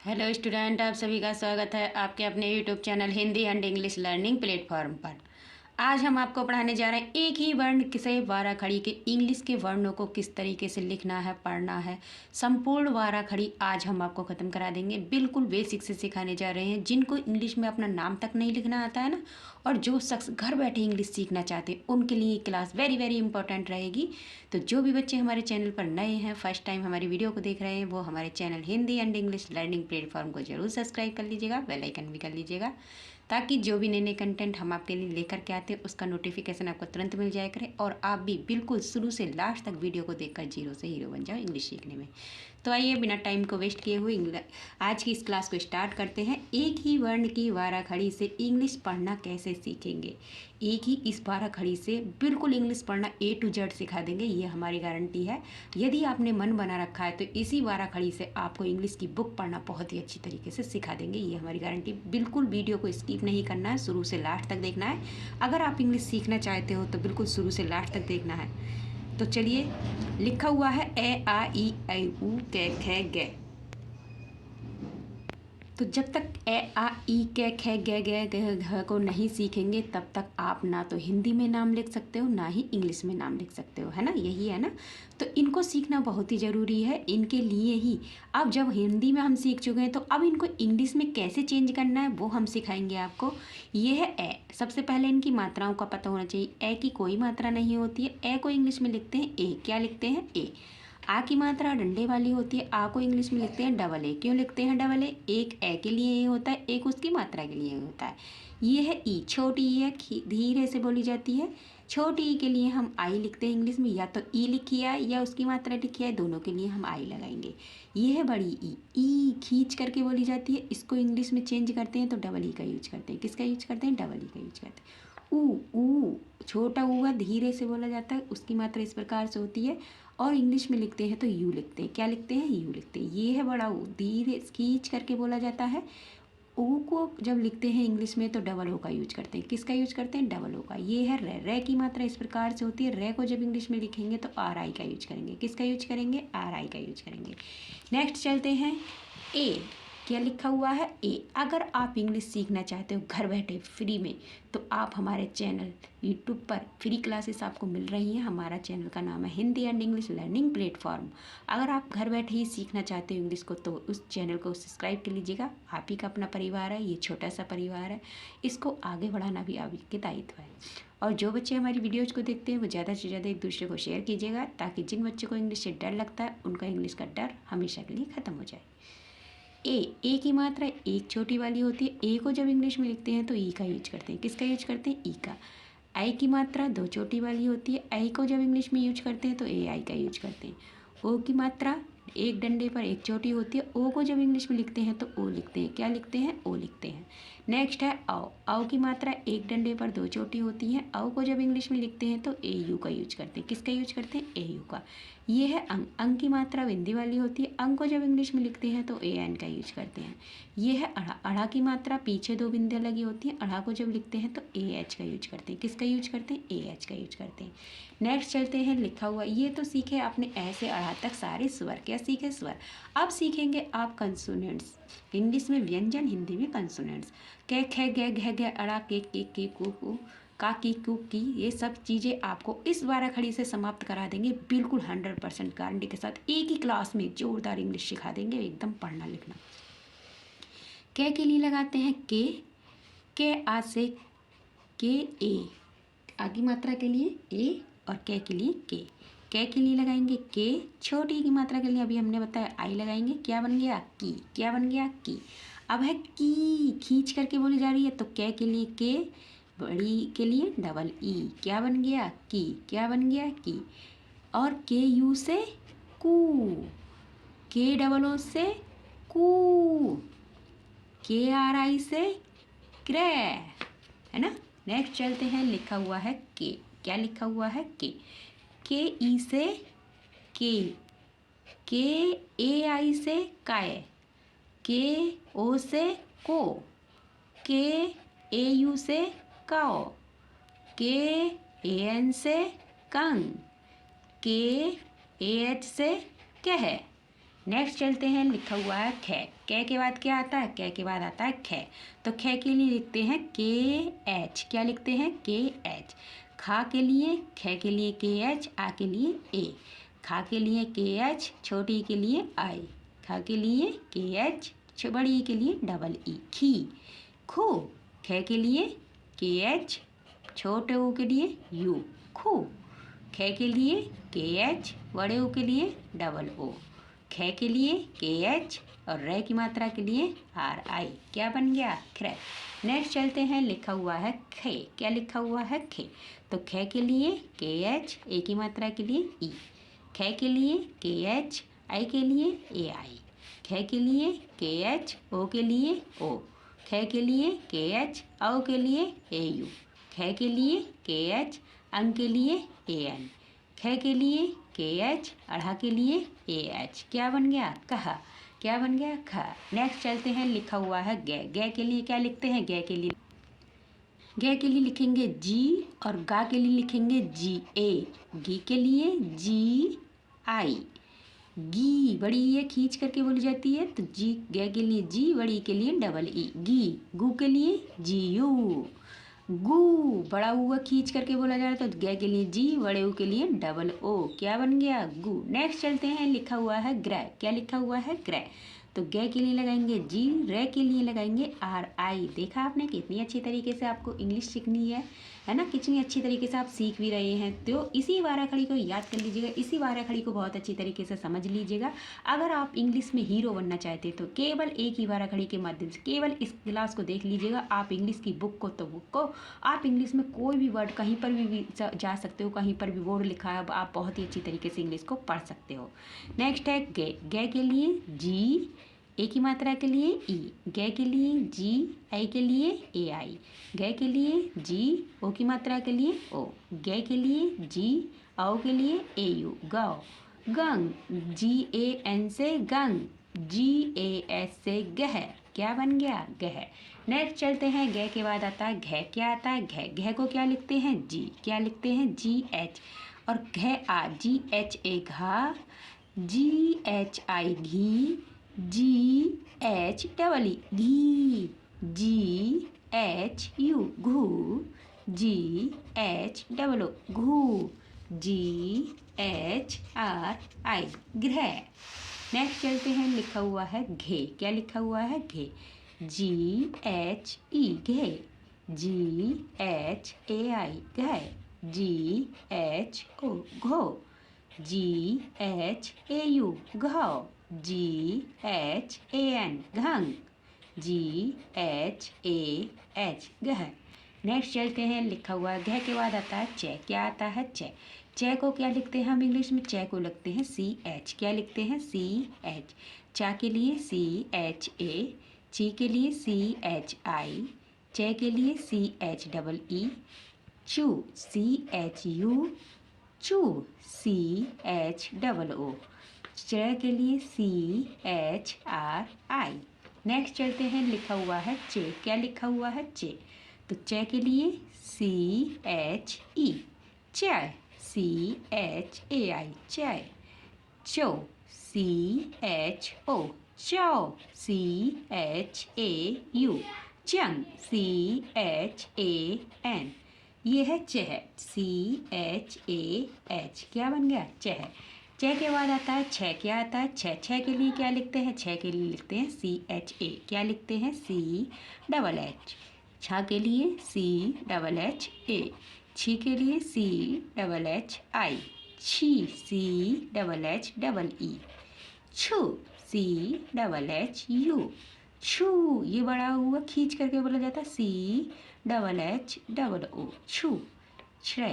Hello student, आप सभी का स्वागत है आपके अपने YouTube channel Hindi and English learning platform पर। आज हम आपको पढ़ाने जा रहे हैं एक ही वर्ण से वारा खड़ी के इंग्लिश के वर्णों को किस तरीके से लिखना है, पढ़ना है। संपूर्ण वारा खड़ी आज हम आपको ख़त्म करा देंगे, बिल्कुल बेसिक से सिखाने जा रहे हैं। जिनको इंग्लिश में अपना नाम तक नहीं लिखना आता है ना, और जो शख्स घर बैठे इंग्लिश सीखना चाहते हैं, उनके लिए क्लास वेरी वेरी इंपॉर्टेंट रहेगी। तो जो भी बच्चे हमारे चैनल पर नए हैं, फर्स्ट टाइम हमारी वीडियो को देख रहे हैं, वो हमारे channel Hindi and English learning platform को जरूर सब्सक्राइब कर लीजिएगा, बेल आइकन भी कर लीजिएगा, ताकि जो भी नए नए कंटेंट हम आपके लिए लेकर के आते हैं उसका नोटिफिकेशन आपको तुरंत मिल जाया करे और आप भी बिल्कुल शुरू से लास्ट तक वीडियो को देखकर जीरो से हीरो बन जाओ इंग्लिश सीखने में। तो आइए बिना टाइम को वेस्ट किए हुए आज की इस क्लास को स्टार्ट करते हैं। एक ही वर्ण की वारा खड़ी से इंग्लिश पढ़ना कैसे सीखेंगे। एक ही इस वारा खड़ी से बिल्कुल इंग्लिश पढ़ना A to Z सिखा देंगे, ये हमारी गारंटी है। यदि आपने मन बना रखा है तो इसी वारा खड़ी से आपको इंग्लिश की बुक पढ़ना बहुत ही अच्छी तरीके से सिखा देंगे, ये हमारी गारंटी। बिल्कुल वीडियो को स्किप नहीं करना है, शुरू से लास्ट तक देखना है। अगर आप इंग्लिश सीखना चाहते हो तो बिल्कुल शुरू से लास्ट तक देखना है। तो चलिए, लिखा हुआ है ए आ ई आई ऊ कै खे गे। तो जब तक ए आ ई कै खे गे गे घ को नहीं सीखेंगे तब तक आप ना तो हिंदी में नाम लिख सकते हो, ना ही इंग्लिश में नाम लिख सकते हो, है ना, यही है ना। तो इनको सीखना बहुत ही ज़रूरी है। इनके लिए ही अब जब हिंदी में हम सीख चुके हैं तो अब इनको इंग्लिश में कैसे चेंज करना है वो हम सिखाएंगे आपको। ये है ए। सबसे पहले इनकी मात्राओं का पता होना चाहिए। ए की कोई मात्रा नहीं होती है। ए को इंग्लिश में लिखते हैं ए। क्या लिखते हैं? ए। आ की मात्रा डंडे वाली होती है। आ को इंग्लिश में लिखते हैं डबल ए। क्यों लिखते हैं डबल ए? एक ए के लिए ए होता है, एक उसकी मात्रा के लिए होता है। ये है ई। छोटी ई है, धीरे से बोली जाती है। छोटी ई के लिए हम आई लिखते हैं इंग्लिश में, या तो ई लिखी है या उसकी मात्रा लिखी है, दोनों के लिए हम आई लगाएंगे। ये है बड़ी ई। ई खींच करके बोली जाती है। इसको इंग्लिश में चेंज करते हैं तो डबल ई का यूज करते हैं। किसका यूज करते हैं? डबल ई का यूज करते हैं। ऊ। ऊ छोटा ऊ है, धीरे से बोला जाता है, उसकी मात्रा इस प्रकार से होती है। और इंग्लिश में लिखते हैं तो यू लिखते हैं। क्या लिखते हैं? यू लिखते हैं। ये है बड़ा ऊ, धीरे खींच करके बोला जाता है। ओ को जब लिखते हैं इंग्लिश में तो डबल ओ का यूज करते हैं। किसका यूज करते हैं? डबल ओ का। ये है रे। रे की मात्रा इस प्रकार से होती है। रे को जब इंग्लिश में लिखेंगे तो आर आई का यूज करेंगे। किसका यूज करेंगे? आर आई का यूज करेंगे। नेक्स्ट चलते हैं ए। क्या लिखा हुआ है? ए। अगर आप इंग्लिश सीखना चाहते हो घर बैठे फ्री में, तो आप हमारे चैनल यूट्यूब पर फ्री क्लासेस आपको मिल रही हैं। हमारा चैनल का नाम है Hindi and English learning platform. अगर आप घर बैठे ही सीखना चाहते हो इंग्लिश को तो उस चैनल को सब्सक्राइब कर लीजिएगा। आप ही का अपना परिवार है, ये छोटा सा परिवार है, इसको आगे बढ़ाना भी आपके दायित्व है। और जो बच्चे हमारी वीडियोज़ को देखते हैं वो ज़्यादा से ज़्यादा एक दूसरे को शेयर कीजिएगा, ताकि जिन बच्चों को इंग्लिश से डर लगता है उनका इंग्लिश का डर हमेशा के लिए ख़त्म हो जाए। ए। ए की मात्रा एक छोटी वाली होती है। ए को जब इंग्लिश में लिखते हैं तो ई का यूज करते हैं। किसका यूज करते हैं? ई का। आई की मात्रा दो छोटी वाली होती है। आई को जब इंग्लिश में यूज करते हैं तो ए आई का यूज करते हैं। ओ की मात्रा एक डंडे पर एक छोटी होती है। ओ को जब इंग्लिश में लिखते हैं तो ओ लिखते हैं। क्या लिखते हैं? ओ लिखते हैं। नेक्स्ट है आओ। आओ की मात्रा एक डंडे पर दो छोटी होती है। आओ को जब इंग्लिश में लिखते हैं तो ए यू का यूज करते हैं। किसका यूज करते हैं? ए यू का। ये है अंग। अंग की मात्रा बिंदी वाली होती है। अंग को जब इंग्लिश में लिखते हैं तो ए एन का यूज करते हैं। ये है अड़ा। अड़ा की मात्रा पीछे दो बिंदियाँ लगी होती हैं। अड़ा को जब लिखते हैं तो ए एच का यूज करते हैं। किसका यूज करते हैं? ए एच का यूज करते हैं। नेक्स्ट चलते हैं लिखा हुआ। ये तो सीखे आपने ऐसे अड़ा तक सारे स्वर। क्या सीखे? स्वर। अब सीखेंगे आप कंसोनेंट्स। इंग्लिश में व्यंजन, हिंदी में कंसोनेंट्स। कै खे गे घे गे अड़ा के कू का की कू की, ये सब चीज़ें आपको इस वारा खड़ी से समाप्त करा देंगे, बिल्कुल 100% गारंटी के साथ। एक ही क्लास में जोरदार इंग्लिश सिखा देंगे, एकदम पढ़ना लिखना। कै के लिए लगाते हैं के आ से के ए। आगे मात्रा के लिए ए और कै के लिए के। कै के लिए लगाएंगे के। छोटी की मात्रा के लिए अभी हमने बताया आई लगाएंगे। क्या बन गया? की। क्या बन गया? की। अब है की, खींच करके बोली जा रही है तो कै के लिए के, बड़ी के लिए डबल ई। क्या बन गया? की। क्या बन गया? की। और के यू से कू। के डबल ओ से कू। के आर आई से क्रे, है ना। नेक्स्ट चलते हैं, लिखा हुआ है के। क्या लिखा हुआ है? के ई से के ए आई से काय, के ओ से को, के ए यू से काओ, के ए एन से कंग, के ए एच से कह, नेक्स्ट चलते हैं, लिखा हुआ है ख। कै के बाद क्या आता है? कै के बाद आता है ख। तो ख के लिए लिखते हैं के एच। क्या लिखते हैं? के एच। खा के लिए, ख के लिए के एच, आ के लिए ए। खा के लिए के एच, छोटी के लिए आई। खा के लिए के एच, बड़ी के लिए डबल ई, खी। खू। ख के लिए के एच, छोटे ऊ के लिए यू, खू। ख के लिए के एच, बड़े ऊ के लिए डबल ओ। ख के लिए के एच और रे की मात्रा के लिए आर आई। क्या बन गया? ख्रे। नेक्स्ट चलते हैं, लिखा हुआ है खे। क्या लिखा हुआ है? खे। तो ख के लिए के एच, ए की मात्रा के लिए ई। ख के लिए के एच, आई के लिए ए आई। ख के लिए के एच, ओ के लिए ओ। ख के लिए के एच, औ के लिए ए यू। ख के लिए के एच, अंग के लिए ए एन। ख के लिए के एच, अढ़ा के लिए ए एच। क्या बन गया? कहा। क्या बन गया? खा। नेक्स्ट चलते हैं, लिखा हुआ है गे। गे के लिए क्या लिखते हैं? गे के लिए लिखेंगे जी और गा के लिए लिखेंगे जी ए। गी के लिए जी आई। गी, बड़ी ये खींच करके बोली जाती है, तो जी, गे के लिए जी, बड़ी के लिए डबल ई, गी। गू के लिए जी यू। गू, बड़ा हुआ खींच करके बोला जा रहा है, तो गे के लिए जी, बड़े ऊ के लिए डबल ओ। क्या बन गया? गू। नेक्स्ट चलते हैं, लिखा हुआ है ग्रे। क्या लिखा हुआ है? ग्रे। तो गे के लिए लगाएंगे जी, रे के लिए लगाएंगे आर आई। देखा आपने कितनी अच्छी तरीके से आपको इंग्लिश सीखनी है ना? कितनी अच्छी तरीके से आप सीख भी रहे हैं। तो इसी वारा खड़ी को याद कर लीजिएगा, इसी वारा खड़ी को बहुत अच्छी तरीके से समझ लीजिएगा। अगर आप इंग्लिश में हीरो बनना चाहते हैं तो केवल एक ही वारा खड़ी के माध्यम से, केवल इस क्लास को देख लीजिएगा। आप इंग्लिश की बुक को आप इंग्लिश में कोई भी वर्ड कहीं पर भी जा सकते हो, कहीं पर भी बोर्ड लिखा है, आप बहुत ही अच्छी तरीके से इंग्लिश को पढ़ सकते हो। नेक्स्ट है गे। गे के लिए जी, ए की मात्रा के लिए ई। गे के लिए जी, आई के लिए ए आई। गे के लिए जी, ओ की मात्रा के लिए ओ। गे के लिए जी, आओ के लिए ए यू, गाओ। गंग, जी ए एन से गंग, जी ए एस से गह। क्या बन गया? गह। नेक्स्ट चलते हैं, गे के बाद आता है घ। क्या आता है? घ। घ को क्या लिखते हैं? जी। क्या लिखते हैं? जी एच। और घ आ, जी एच ए घा, जी H I ghee, ji H double E ghee. Ji H U घू, जी एच डबल ओ घू, जी एच आर आई गृह। नेक्स्ट चलते हैं, लिखा हुआ है घे। क्या लिखा हुआ है? घे। जी एच ई घे, जी एच ए आई घे, जी एच ओ घो, जी एच ए यू घाव, जी एच ए एन घंग, जी एच ए एच गह। नेक्स्ट चलते हैं, लिखा हुआ है घ के बाद आता है च। क्या आता है? च। च को क्या लिखते हैं हम इंग्लिश में? च को लिखते हैं सी एच। क्या लिखते हैं? C H. चा के लिए सी एच ए, ची के लिए सी एच आई, च के लिए सी एच डबल ई, चू, सी एच यू, चू, सी एच डबल ओ। च के लिए C H R I. Next चलते हैं, लिखा हुआ है चे। क्या लिखा हुआ है? चे। तो च के लिए सी एच ई, चाय, सी एच ए आई, चाय। चो, सी एच ओ, चो, सी एच ए यू, चंग, सी एच ए एन। ये है चह, सी एच ए एच। क्या बन गया? चह। च के बाद आता है छ। क्या आता है? छ। छ के लिए क्या लिखते हैं? छ के लिए लिखते हैं सी एच ए। क्या लिखते हैं? C double H. छ के लिए सी डबल एच ए, छी के लिए सी डबल एच आई, छी, C double H double E, छू, सी डबल एच यू, छू। ये बड़ा हुआ खींच करके बोला जाता है, C double H double O, छू। श्रे,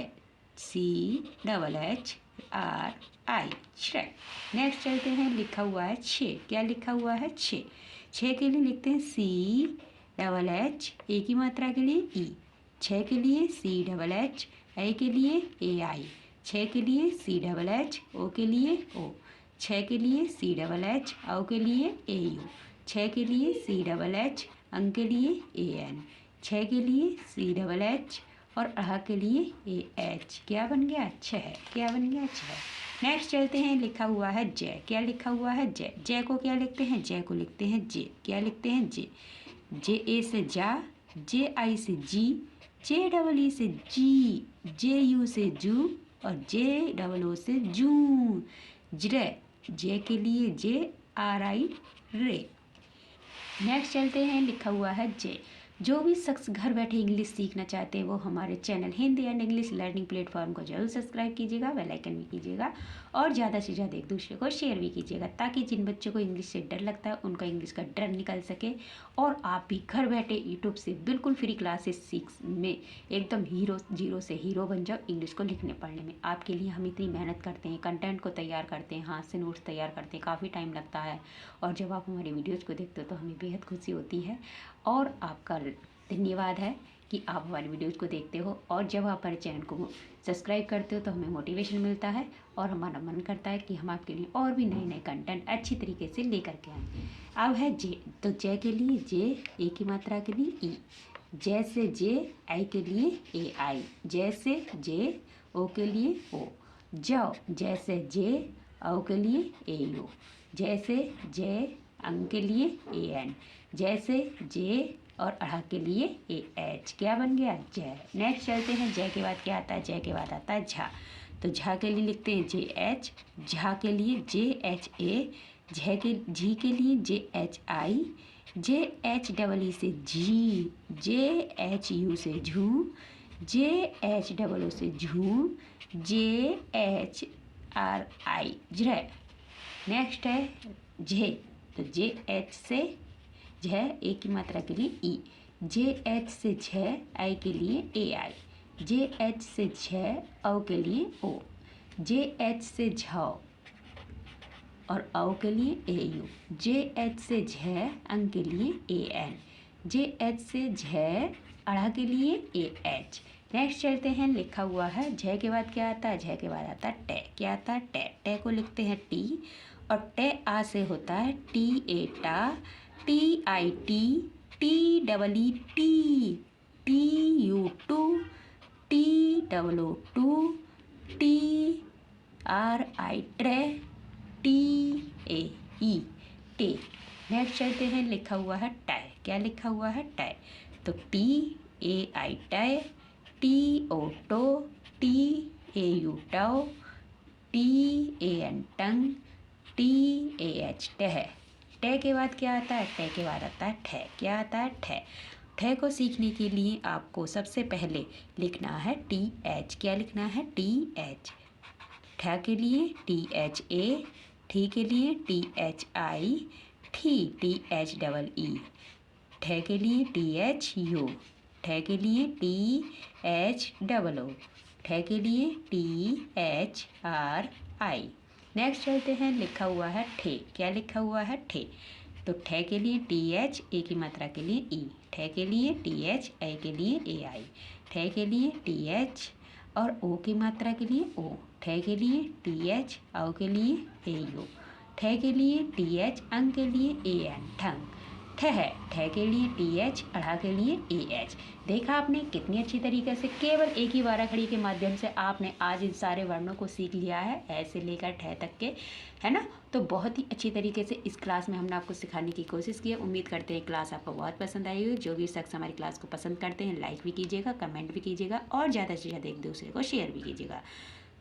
C double H R I, श्रे। नेक्स्ट चलते हैं, लिखा हुआ है छे। क्या लिखा हुआ है? छे। छे के लिए लिखते हैं सी डबल एच, ए की मात्रा के लिए ई। छ के लिए सी डबल एच, ए के लिए ए आई। छ के लिए सी डबल एच, ओ के लिए ओ। छ के लिए सी डबल एच, औ के लिए ए यू। छ के लिए सी डबल एच, अंग के लिए ए एन। छ के लिए सी डबल एच और अह के लिए ए एच। क्या बन गया? छह। क्या बन गया? छह। नेक्स्ट चलते हैं, लिखा हुआ है जय। क्या लिखा हुआ है? जय। जय को क्या लिखते हैं? जय को लिखते हैं जे। क्या लिखते हैं? जे। जे ए से जा, जे आई से जी, जे डबल ई से जी, जे यू से जू और जे डबल ओ से जू। जय। जे के लिए जे, आर आई रे। नेक्स्ट चलते हैं, लिखा हुआ है जे। जो भी शख्स घर बैठे इंग्लिश सीखना चाहते हैं वो हमारे channel Hindi and English learning platform को जरूर सब्सक्राइब कीजिएगा, बेल आइकन भी कीजिएगा और ज़्यादा से ज़्यादा एक दूसरे को शेयर भी कीजिएगा, ताकि जिन बच्चों को इंग्लिश से डर लगता है उनका इंग्लिश का डर निकल सके और आप भी घर बैठे यूट्यूब से बिल्कुल फ्री क्लासेस सीख में एकदम हीरो, जीरो से हीरो बन जाओ इंग्लिश को लिखने पढ़ने में। आपके लिए हम इतनी मेहनत करते हैं, कंटेंट को तैयार करते हैं, हाथ से नोट्स तैयार करते हैं, काफ़ी टाइम लगता है और जब आप हमारी वीडियोज़ को देखते हो तो हमें बेहद खुशी होती है और आपका धन्यवाद है कि आप हमारी वीडियोज़ को देखते हो और जब आप हमारे चैनल को सब्सक्राइब करते हो तो हमें मोटिवेशन मिलता है और हमारा मन करता है कि हम आपके लिए और भी नए नए कंटेंट अच्छी तरीके से लेकर के आएँ। अब है जे। तो जय के लिए जे, ए की मात्रा के लिए ई। जय से जे, आई के लिए ए आई। जय से जे, ओ के लिए ओ। जाओ। जय से जे, औ के लिए ए यू। जैसे जे, अंग के लिए ए एन। जैसे जे और अढ़ा के लिए ए एच। क्या बन गया? जय। नेक्स्ट चलते हैं, जय के बाद क्या आता है? जय के बाद आता है झा। तो झा के लिए लिखते हैं जे एच। झा के लिए जे एच ए। झे के झी के लिए जे H I. J H double ई से जी, जे एच यू से झू, जे एच डबल ओ से झू, जे एच आर आई जय। नेक्स्ट है जे। तो जे एच से झ, ए की मात्रा के लिए ई। जे एच से झ, आई के लिए ए आई। जे एच से झ, औ के लिए ओ। जे एच से झ और औ के लिए ए यू। जे एच से झ, अंग के लिए ए एन। जे एच से झ, अढ़ा के लिए ए एच। नेक्स्ट चलते हैं, लिखा हुआ है झ के बाद क्या आता है? झ के बाद आता है टे। क्या आता है? टे। टे को लिखते हैं टी और टे आ से होता है टी ए टा, टी आई टी, टी डबल ई टी, टी यू टू, टी डबल ओ टू, टी आर आई ट्रे, टी ए ई टे। नेक्स्ट चलते हैं, लिखा हुआ है टाई। क्या लिखा हुआ है? टाई। तो टी ए आई टाई, टी ओ टो, टी ए यू टाओ, टी ए एन टंग, टी ए एच टह। टे के बाद क्या आता है? टे के बाद आता है ठे। क्या आता है? ठे। ठे को सीखने के लिए आपको सबसे पहले लिखना है टी एच। क्या लिखना है? T H. ठा के लिए टी एच ए, ठी के लिए टी एच आई, ठी टी एच डबल ई। ठे के लिए टी एच यू। ठे के लिए टी एच डबल ओ। ठे के लिए T H R I. Next चलते हैं, लिखा हुआ है ठे। क्या लिखा हुआ है? ठे। तो ठे के लिए टी एच, ए की मात्रा के लिए ई। ठे के लिए टी एच, आई के लिए ए आई। ठे के लिए टी एच और ओ की मात्रा के लिए ओ। ठे के लिए टी एच, औ के लिए ए यू। ठे के लिए टी एच, अंग के लिए ए एन ठंग। ठह। ठह के लिए टी एच, अढ़ा के लिए ए एच। देखा आपने कितनी अच्छी तरीके से केवल एक ही बारह खड़ी के माध्यम से आपने आज इन सारे वर्णों को सीख लिया है, ऐसे लेकर ठह तक के, है ना। तो बहुत ही अच्छी तरीके से इस क्लास में हमने आपको सिखाने की कोशिश की है। उम्मीद करते हैं क्लास आपको बहुत पसंद आई होगी। जो भी शख्स हमारी क्लास को पसंद करते हैं लाइक भी कीजिएगा, कमेंट भी कीजिएगा और ज़्यादा से ज़्यादा एक दूसरे को शेयर भी कीजिएगा।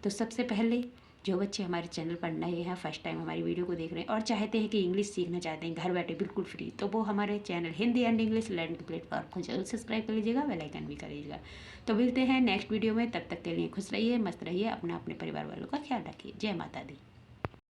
तो सबसे पहले जो बच्चे हमारे चैनल पर नए हैं, फर्स्ट टाइम हमारी वीडियो को देख रहे हैं और चाहते हैं कि इंग्लिश सीखना चाहते हैं घर बैठे बिल्कुल फ्री, तो वो हमारे channel Hindi and English learning platform को जरूर सब्सक्राइब कर लीजिएगा, बेल आइकन भी करिएगा। तो मिलते हैं नेक्स्ट वीडियो में, तब तक के लिए खुश रहिए, मस्त रहिए, अपना अपने परिवार वालों का ख्याल रखिए। जय माता दी।